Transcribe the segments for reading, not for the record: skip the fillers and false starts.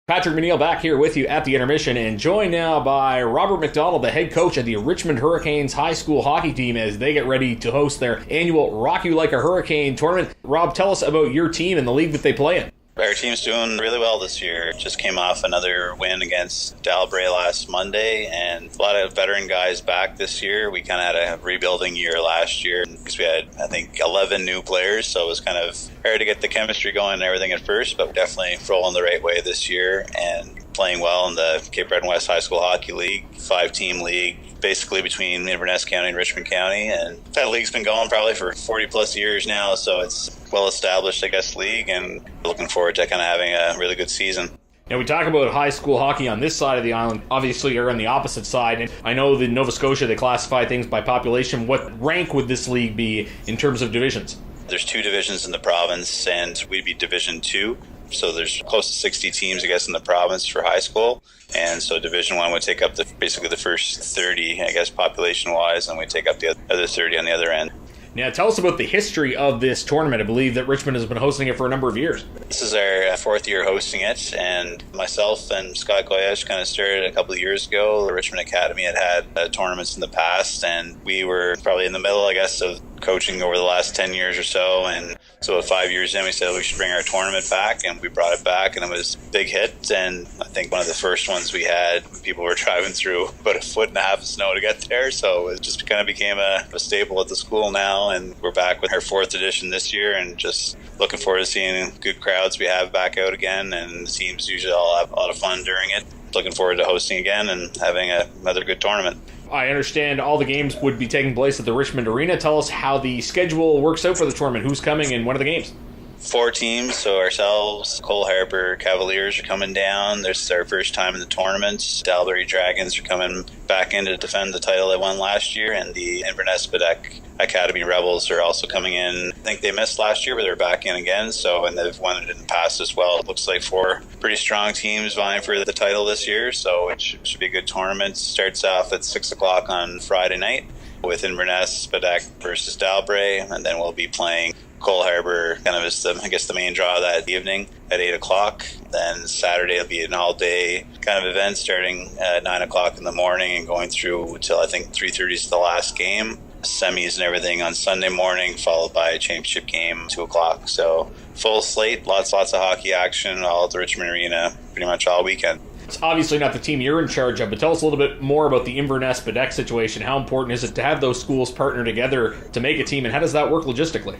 Patrick McNeil back here with you at the intermission, and joined now by Robert MacDonald, the head coach of the Richmond Hurricanes high school hockey team, as they get ready to host their annual Rock You Like a Hurricane tournament. Rob, tell us about your team and the league that they play in. Our team's doing really well this year. Just came off another win against Dalbray last Monday, and a lot of veteran guys back this year. We kind of had a rebuilding year last year because we had, I think, 11 new players, so it was kind of hard to get the chemistry going and everything at first, but we're definitely rolling the right way this year and playing well in the Cape Breton West High School Hockey League, 5-team league, basically between Inverness County and Richmond County. And that league's been going probably for 40 plus years now, so it's well established, I guess, league, and looking forward to kind of having a really good season. Now, we talk about high school hockey on this side of the island. Obviously, you're on the opposite side. And I know that in Nova Scotia, they classify things by population. What rank would this league be in terms of divisions? There's 2 divisions in the province, and we'd be Division 2. So there's close to 60 teams, I guess, in the province for high school. And so Division 1 would take up basically the first 30, I guess, population-wise, and we'd take up the other 30 on the other end. Now, tell us about the history of this tournament. I believe that Richmond has been hosting it for a number of years. This is our 4th year hosting it, and myself and Scott Goyesh kind of started a couple of years ago. The Richmond Academy had tournaments in the past, and we were probably in the middle, I guess, of coaching over the last 10 years or so. And so 5 years in, we said we should bring our tournament back, and we brought it back, and it was a big hit. And I think one of the first ones we had, people were driving through about 1.5 feet of snow to get there. So it just kind of became a staple at the school now. And we're back with our 4th edition this year, and just looking forward to seeing good crowds we have back out again. And the teams usually all have a lot of fun during it. Looking forward to hosting again and having another good tournament. I understand all the games would be taking place at the Richmond Arena. Tell us how the schedule works out for the tournament. Who's coming and when are the games? 4 teams, so ourselves, Cole Harbour Cavaliers are coming down. This is our first time in the tournament. Dalbury Dragons are coming back in to defend the title they won last year, and the Inverness Baddeck Academy Rebels are also coming in. I think they missed last year, but they're back in again, and they've won it in the past as well. It looks like 4 pretty strong teams vying for the title this year, so it should be a good tournament. Starts off at 6 o'clock on Friday night with Inverness Baddeck versus Dalbray, and then we'll be playing Cole Harbour kind of is the main draw that evening at 8 o'clock. Then Saturday will be an all-day kind of event starting at 9 o'clock in the morning and going through until I think 3:30 is the last game. Semis and everything on Sunday morning, followed by a championship game 2 o'clock. So full slate, lots of hockey action all at the Richmond Arena pretty much all weekend. It's obviously not the team you're in charge of, but tell us a little bit more about the Inverness Baddeck situation. How important is it to have those schools partner together to make a team, and how does that work logistically?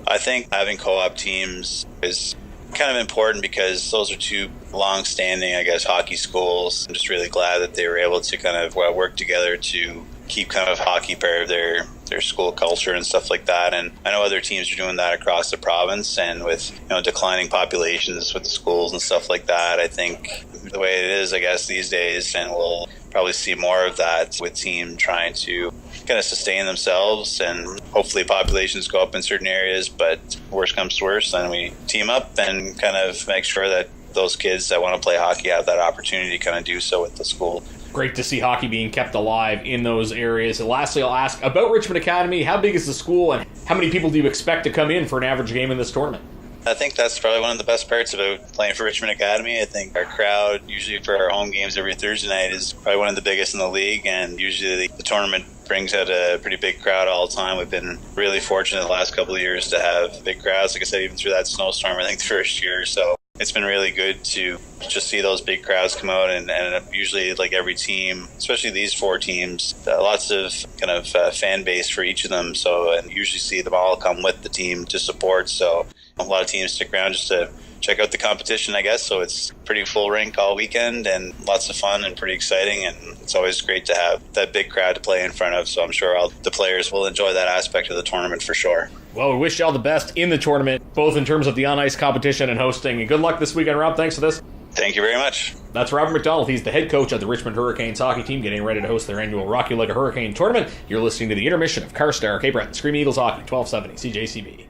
I think having co-op teams is kind of important because those are 2 long-standing, I guess, hockey schools. I'm just really glad that they were able to kind of work together to keep kind of hockey part of their school culture and stuff like that. And I know other teams are doing that across the province, and with declining populations with the schools and stuff like that, I think the way it is, I guess, these days, and we'll probably see more of that with team trying to kind of sustain themselves, and hopefully populations go up in certain areas, but worst comes to worst, then we team up and kind of make sure that those kids that want to play hockey have that opportunity to kind of do so with the school. Great to see hockey being kept alive in those areas. And lastly, I'll ask about Richmond Academy. How big is the school, and how many people do you expect to come in for an average game in this tournament? I think that's probably one of the best parts about playing for Richmond Academy. I think our crowd, usually for our home games every Thursday night, is probably one of the biggest in the league, and usually the tournament brings out a pretty big crowd all the time. We've been really fortunate the last couple of years to have big crowds, like I said, even through that snowstorm, I think, the first year. So it's been really good to just see those big crowds come out, and usually, like every team, especially these 4 teams, lots of kind of fan base for each of them. So, and usually see them all come with the team to support. So a lot of teams stick around just to check out the competition, I guess. So it's pretty full rink all weekend and lots of fun and pretty exciting. And it's always great to have that big crowd to play in front of. So I'm sure all the players will enjoy that aspect of the tournament for sure. Well, we wish you all the best in the tournament, both in terms of the on-ice competition and hosting. And good luck this weekend, Rob. Thanks for this. Thank you very much. That's Robert MacDonald. He's the head coach of the Richmond Hurricanes hockey team, getting ready to host their annual Rock You Like a Hurricane tournament. You're listening to the intermission of Carstar Cape Breton Scream Eagles Hockey, 1270 CJCB.